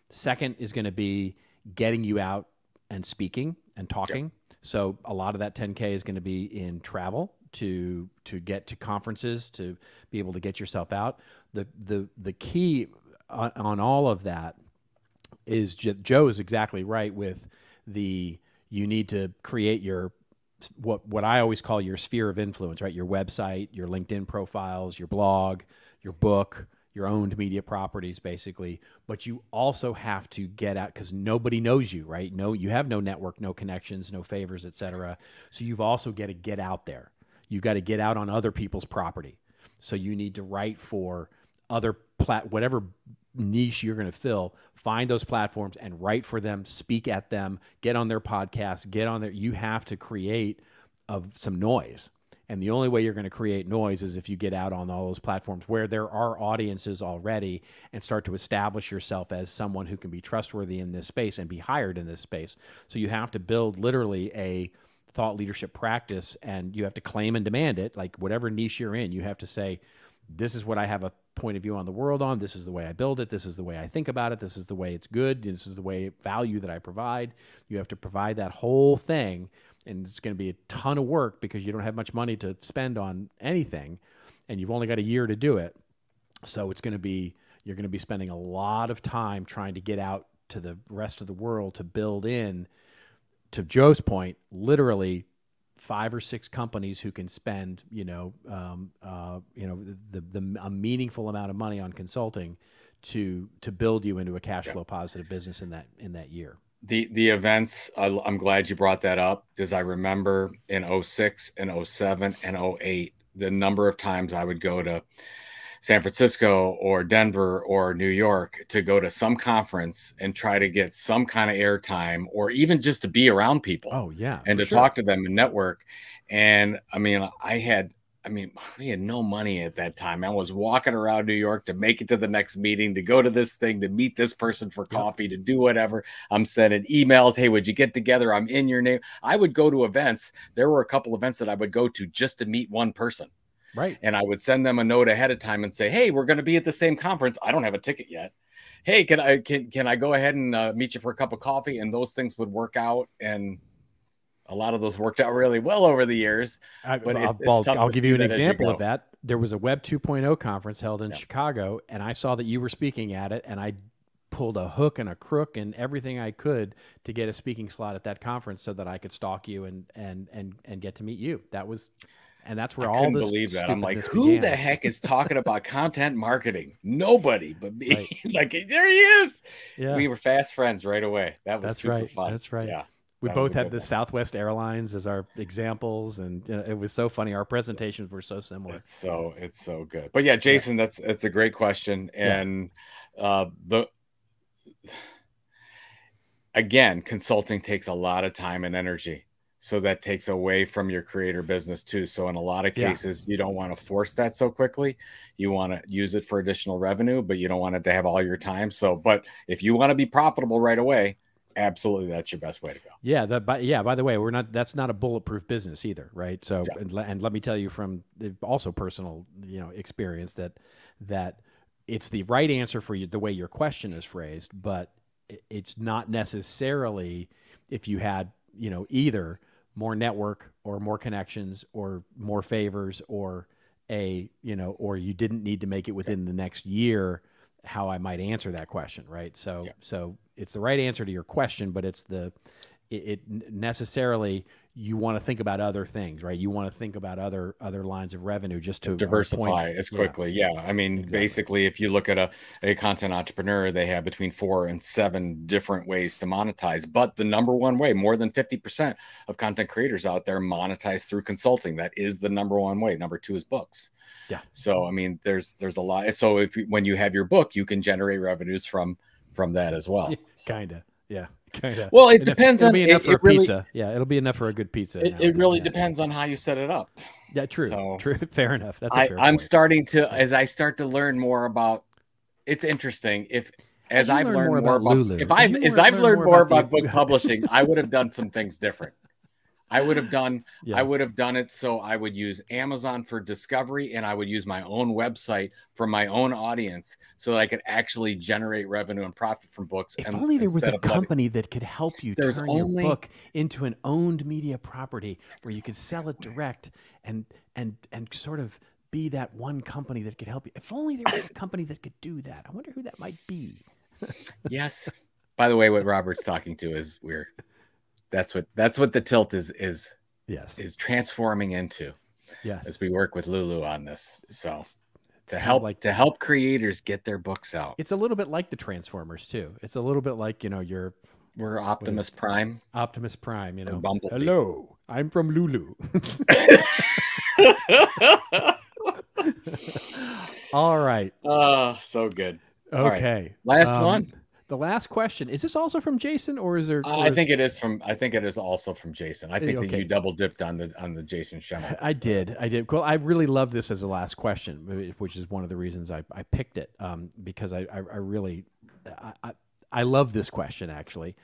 S2: Second is going to be getting you out and speaking and talking. So a lot of that 10K is going to be in travel to get to conferences, to be able to get yourself out. The key on all of that is Joe is exactly right with you need to create your what I always call your sphere of influence, right? Your website, your LinkedIn profiles, your blog, your book, your owned media properties, basically. But you also have to get out, because nobody knows you, right? No, you have no network, no connections, no favors, et cetera. So you've also got to get out there. You've got to get out on other people's property. So you need to write for other whatever niche you're going to fill, find those platforms and write for them, speak at them, get on their podcasts, get on there. You have to create some noise. And the only way you're going to create noise is if you get out on all those platforms where there are audiences already and start to establish yourself as someone who can be trustworthy in this space and be hired in this space. So you have to build literally a thought leadership practice, and you have to claim and demand it. Like whatever niche you're in, you have to say, this is what I have a point of view on the world on. This is the way I build it. This is the way I think about it. This is the way it's good. This is the way value that I provide. You have to provide that whole thing, and it's going to be a ton of work because you don't have much money to spend on anything, and you've only got a year to do it. So you're going to be spending a lot of time trying to get out to the rest of the world to build in, to Joe's point, literally 5 or 6 companies who can spend, a meaningful amount of money on consulting to build you into a cash flow positive business in that year.
S3: The events, I'm glad you brought that up, because I remember in 06 and 07 and 08, the number of times I would go to San Francisco or Denver or New York to go to some conference and try to get some kind of airtime, or even just to be around people.
S2: Oh yeah.
S3: And to talk to them and network. And I mean, we had no money at that time. I was walking around New York to make it to the next meeting, to go to this thing, to meet this person for coffee, to do whatever. I'm sending emails. Hey, would you get together? I'm in your name. I would go to events. There were a couple events that I would go to just to meet one person.
S2: Right.
S3: And I would send them a note ahead of time and say, hey, we're going to be at the same conference. I don't have a ticket yet. Hey, can I go ahead and meet you for a cup of coffee? And those things would work out. And a lot of those worked out really well over the years. But
S2: I'll give you an example of that. There was a Web 2.0 conference held in Chicago, and I saw that you were speaking at it, and I pulled a hook and a crook and everything I could to get a speaking slot at that conference so that I could stalk you and get to meet you. And that's where all this
S3: believe that. I'm like, who the heck is talking about content marketing? Nobody but me. Right. Like, there he is. Yeah. We were fast friends right away. That's super fun.
S2: That's right.
S3: Yeah.
S2: We both had the Southwest Airlines as our examples, and it was so funny. Our presentations were so similar.
S3: It's so good. But yeah, Jason, it's a great question. And again, consulting takes a lot of time and energy. So that takes away from your creator business too. So in a lot of cases, you don't want to force that so quickly. You want to use it for additional revenue, but you don't want it to have all your time. So, but if you want to be profitable right away, absolutely, that's your best way to go.
S2: Yeah. By the way, that's not a bulletproof business either. Right. So, and let me tell you from also personal, experience that it's the right answer for you, the way your question is phrased, but it's not necessarily if you had, either more network or more connections or more favors or or you didn't need to make it within the next year, how I might answer that question. Right. So it's the right answer to your question, but it's it necessarily, you want to think about other things, right? You want to think about other lines of revenue just to
S3: diversify as quickly. Yeah. I mean, exactly. Basically, if you look at a content entrepreneur, they have between 4 and 7 different ways to monetize. But the number one way, more than 50% of content creators out there monetize through consulting. That is the number one way. Number 2 is books.
S2: Yeah.
S3: So, I mean, there's a lot. So when you have your book, you can generate revenues from that as well.
S2: Kind of. Yeah. Kind of.
S3: Well, it depends on
S2: enough for a pizza. Yeah, it'll be enough for a good pizza.
S3: It really depends on how you set it up.
S2: Yeah, true.
S3: So
S2: true. Fair enough. That's a fair
S3: I'm
S2: point.
S3: starting to, as I start to learn more about. It's interesting as I've learned more about
S2: Lulu.
S3: As I've learned more about book publishing, I would have done some things different. I would have done it so I would use Amazon for discovery, and I would use my own website for my own audience so that I could actually generate revenue and profit from books.
S2: If only there was a company that could help you turn your book into an owned media property where you could sell it direct and sort of be that one company that could help you. If only there was a company that could do that. I wonder who that might be.
S3: Yes. By the way, what Robert's talking to is weird. That's what the tilt is transforming into.
S2: Yes.
S3: As we work with Lulu on this. So to help creators get their books out.
S2: It's a little bit like the Transformers too. It's a little bit like,
S3: we're Optimus Prime.
S2: Optimus Prime,
S3: Bumblebee.
S2: Hello, I'm from Lulu. All right.
S3: Oh, so good.
S2: Okay.
S3: Right. Last one.
S2: The last question, is this also from Jason, or is there?
S3: I think it is also from Jason. I think that you double dipped on the Jason Schemmel.
S2: I did. Well, I really love this as the last question, which is one of the reasons I picked it, because I really love this question actually.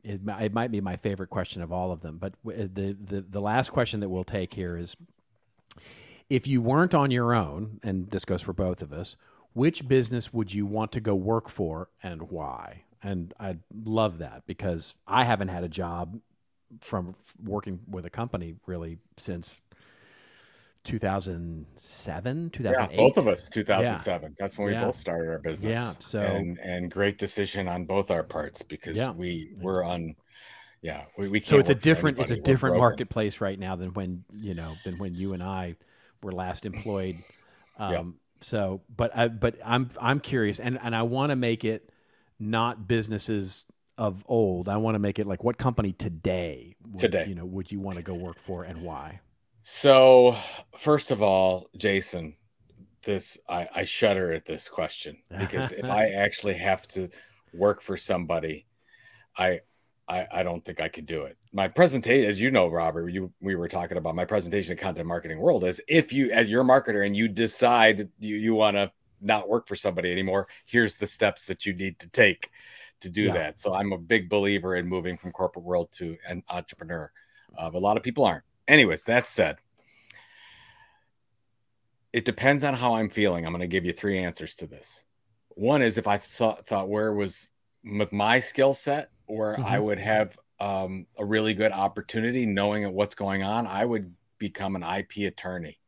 S2: It might be my favorite question of all of them, but the last question that we'll take here is, if you weren't on your own, and this goes for both of us, which business would you want to go work for and why? And I love that because I haven't had a job from working with a company really since 2007, 2008.
S3: Yeah, both of us, 2007. Yeah. That's when we both started our business.
S2: Yeah. So
S3: and great decision on both our parts because we're on. Yeah, we can't.
S2: So it's a different marketplace right now than when you and I were last employed. So, but I'm curious, and I want to make it not businesses of old. I want to make it like, what company today would you want to go work for and why?
S3: So, first of all, Jason, I shudder at this question because if I actually have to work for somebody, I don't think I could do it. My presentation, as you know, Robert, we were talking about my presentation in Content Marketing World is, if you, as your marketer, and you decide you want to not work for somebody anymore, here's the steps that you need to take to do that. So I'm a big believer in moving from corporate world to an entrepreneur. But a lot of people aren't. Anyways, that said, it depends on how I'm feeling. I'm going to give you 3 answers to this. One is, if I thought where was with my skill set, where I would have a really good opportunity knowing what's going on, I would become an IP attorney,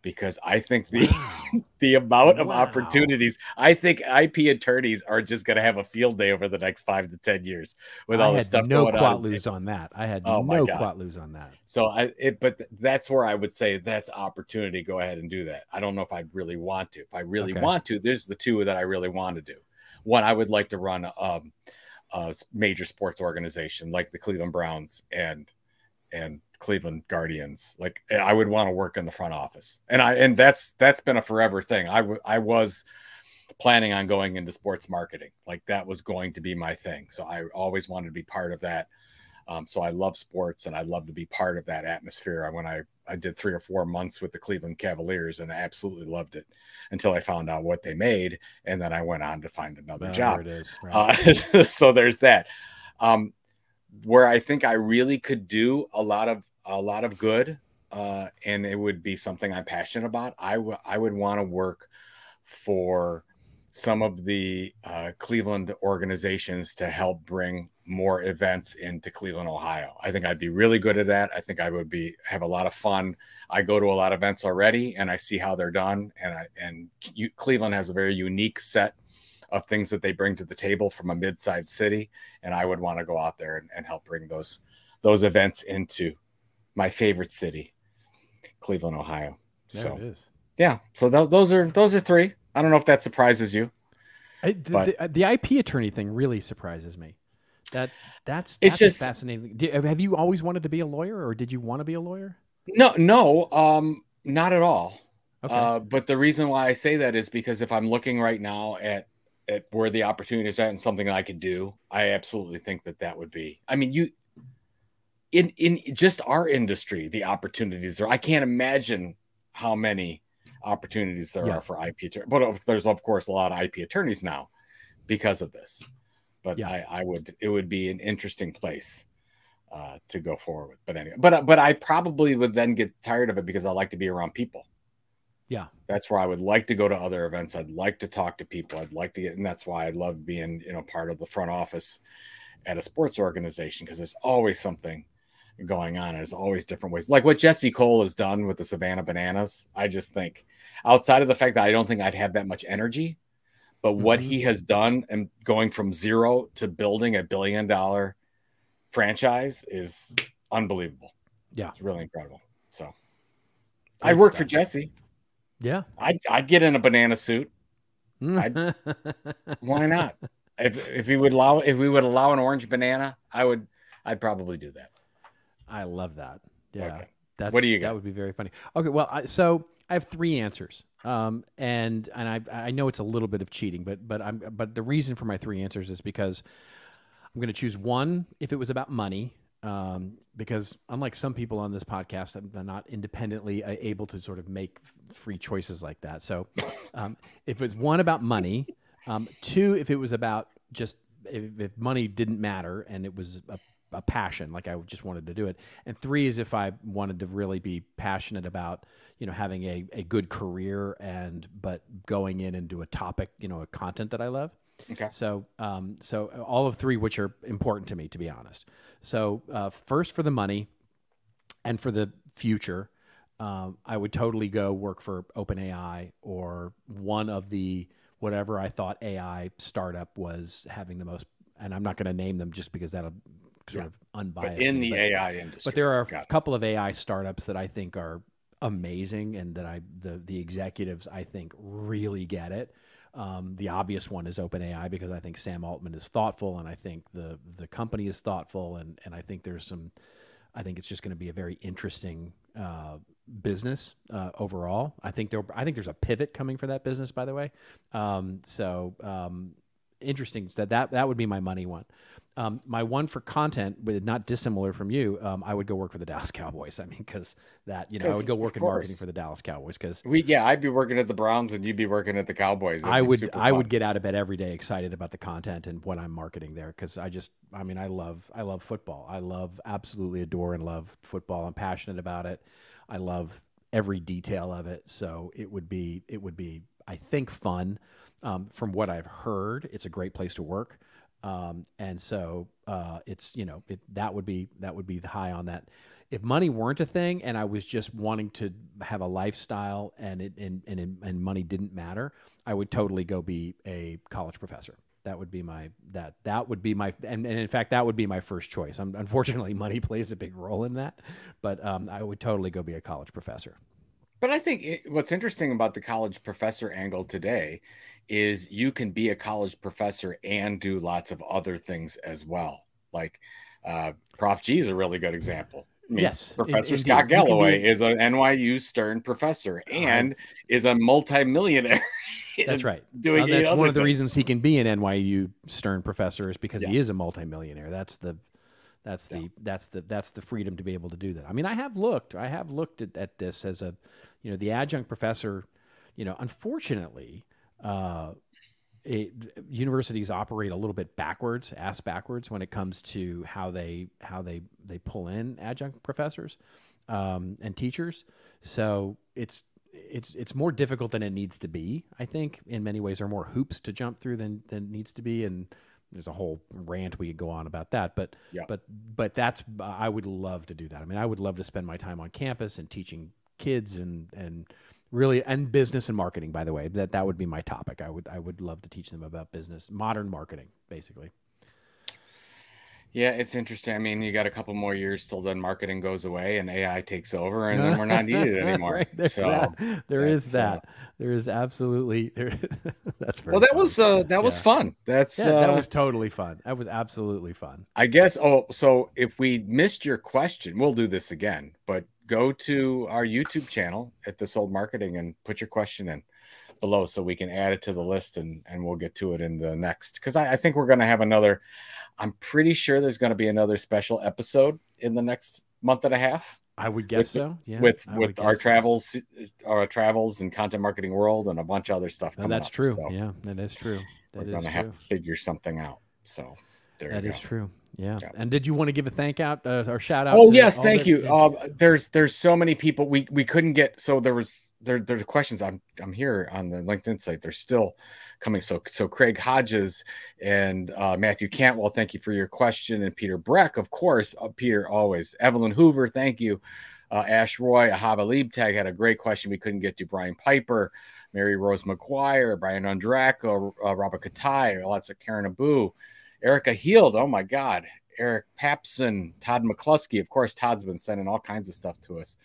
S3: because I think the amount of opportunities, I think IP attorneys are just going to have a field day over the next 5 to 10 years with all the stuff going on.
S2: I had no quatlus on that. I had no quatlus on that.
S3: So but that's where I would say that's opportunity. Go ahead and do that. I don't know if I really want to. If I really want to, there's the 2 that I really want to do. One, I would like to run a major sports organization like the Cleveland Browns and Cleveland Guardians. Like, I would want to work in the front office, and that's been a forever thing. I was planning on going into sports marketing. Like, that was going to be my thing. So I always wanted to be part of that. So I love sports, and I love to be part of that atmosphere. When I did 3 or 4 months with the Cleveland Cavaliers, and I absolutely loved it until I found out what they made. And then I went on to find another job.
S2: It is, right.
S3: So there's that. Where I think I really could do a lot of good, and it would be something I'm passionate about. I would want to work for some of the Cleveland organizations to help bring more events into Cleveland, Ohio. I think I'd be really good at that. I think I would have a lot of fun. I go to a lot of events already, and I see how they're done. And Cleveland has a very unique set of things that they bring to the table from a mid-sized city. And I would want to go out there and help bring those events into my favorite city, Cleveland, Ohio.
S2: There it is.
S3: Yeah. So those are three. I don't know if that surprises you.
S2: The IP attorney thing really surprises me. That's just fascinating. Have you always wanted to be a lawyer, or did you want to be a lawyer?
S3: No, not at all. Okay. But the reason why I say that is because if I'm looking right now at where the opportunities are and something that I could do, I absolutely think that would be. I mean, in just our industry, the opportunities are. I can't imagine how many opportunities there are for IP attorneys. But there's of course a lot of IP attorneys now because of this. But it would be an interesting place to go forward with. But anyway, but I probably would then get tired of it because I like to be around people.
S2: Yeah,
S3: that's where I would like to go to other events. I'd like to talk to people. I'd like to get, and that's why I love being part of the front office at a sports organization, because there's always something going on. There's always different ways, like what Jesse Cole has done with the Savannah Bananas. I just think, outside of the fact that I don't think I'd have that much energy, but what he has done and going from zero to building $1 billion franchise is unbelievable.
S2: Yeah,
S3: it's really incredible. So I'd work for Jesse.
S2: Yeah,
S3: I'd get in a banana suit. Why not? If we would allow an orange banana, I'd probably do that.
S2: I love that. Yeah.
S3: Okay. What do you got?
S2: That would be very funny. Okay. Well, so I have 3 answers. And I know it's a little bit of cheating, but the reason for my 3 answers is because I'm going to choose one if it was about money. Because unlike some people on this podcast, I'm not independently able to sort of make free choices like that. So, if it was 1 about money, 2, if it was about just, if money didn't matter and it was a passion, like I just wanted to do it. And 3 is if I wanted to really be passionate about, having a good career but going in and do a topic, a content that I love.
S3: Okay.
S2: So all of 3, which are important to me, to be honest. So first, for the money and for the future, I would totally go work for OpenAI or one of the whatever I thought AI startup was having the most. And I'm not going to name them just because that'll sort of unbiased.
S3: But in the AI industry.
S2: But there are a couple of AI startups that I think are amazing, and that the executives I think really get it. The obvious one is OpenAI, because I think Sam Altman is thoughtful, and I think the company is thoughtful, and I think I think it's just going to be a very interesting business overall. I think there's a pivot coming for that business, by the way. Interesting. So that would be my money one. My one for content, but not dissimilar from you, I would go work for the Dallas Cowboys. I mean, because I would go work in marketing for the Dallas Cowboys. Because
S3: I'd be working at the Browns and you'd be working at the Cowboys. I
S2: would get out of bed every day excited about the content and what I'm marketing there. Because I love football. I absolutely adore and love football. I'm passionate about it. I love every detail of it. So it would be, I think, fun. From what I've heard, it's a great place to work. And so it's, that would be the high on that. If money weren't a thing and I was just wanting to have a lifestyle and money didn't matter, I would totally go be a college professor. That would be and in fact, that would be my first choice. Unfortunately, money plays a big role in that, but I would totally go be a college professor.
S3: But I think what's interesting about the college professor angle today is you can be a college professor and do lots of other things as well. Like Prof G is a really good example. I mean,
S2: yes.
S3: Professor Scott Galloway is an NYU Stern professor and is a multimillionaire.
S2: That's right.
S3: That's
S2: one of the reasons he can be an NYU Stern professor is because he is a multimillionaire. That's the freedom to be able to do that. I mean, I have looked at this as the adjunct professor, unfortunately, universities operate a little bit ass backwards when it comes to how they pull in adjunct professors, and teachers. So it's more difficult than it needs to be. I think in many ways there are more hoops to jump through than needs to be. And there's a whole rant we could go on about that, but that's, I would love to do that. I mean, I would love to spend my time on campus and teaching kids and really, and business and marketing, by the way. That would be my topic. I would love to teach them about business, modern marketing, basically.
S3: Yeah, it's interesting. I mean, you got a couple more years till then marketing goes away and AI takes over, and then we're not needed anymore.
S2: Right, there is that. There is absolutely there. That's very
S3: that was fun.
S2: That was totally fun. That was absolutely fun.
S3: I guess. Oh, so if we missed your question, we'll do this again. But go to our YouTube channel at This Old Marketing and put your question in below so we can add it to the list, and we'll get to it in the next, because I think we're going to have another. I'm pretty sure there's going to be another special episode in the next month and a half.
S2: I would guess so. Yeah,
S3: with our travels and content marketing world and a bunch of other stuff.
S2: That's true. So yeah, that is true.
S3: We're going to have to figure something out. So
S2: that is true. Yeah. And did you want to give a thank out or shout out?
S3: Oh, yes. Thank you. There's so many people we couldn't get. So there's questions. I'm here on the LinkedIn site. They're still coming. So Craig Hodges and Matthew Cantwell, thank you for your question. And Peter Breck, of course, Peter always. Evelyn Hoover, thank you. Ash Roy, Ahaba Liebtag had a great question we couldn't get to. Brian Piper, Mary Rose McGuire, Brian Andraco, Robert Katai, lots of Karen Abu, Erica Heald. Oh my God. Eric Papson, Todd McCluskey. Of course, Todd's been sending all kinds of stuff to us.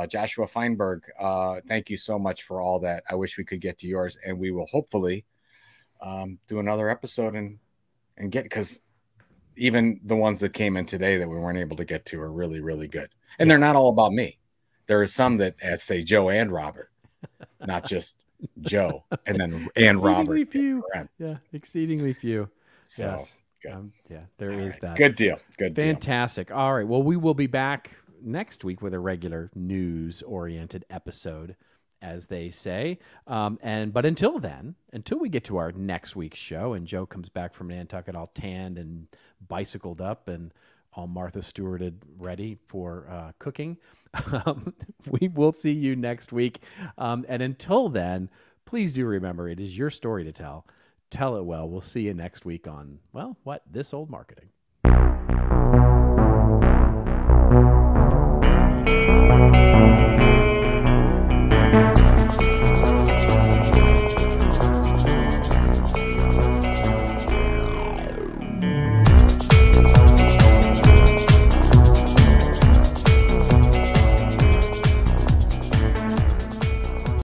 S3: Joshua Feinberg, thank you so much for all that. I wish we could get to yours, and we will hopefully do another episode and get, because even the ones that came in today that we weren't able to get to are really, really good. And they're not all about me. There are some that say Joe and Robert, not just Joe and Robert.
S2: Few. Yeah, exceedingly few.
S3: So,
S2: yes. There is that.
S3: Good deal. Good deal.
S2: Fantastic. All right. Well, we will be back next week with a regular news-oriented episode, as they say. But until then, until we get to our next week's show, and Joe comes back from Nantucket all tanned and bicycled up and all Martha Stewarted ready for cooking, we will see you next week. And until then, please do remember, it is your story to tell. Tell it well. We'll see you next week on, This Old Marketing.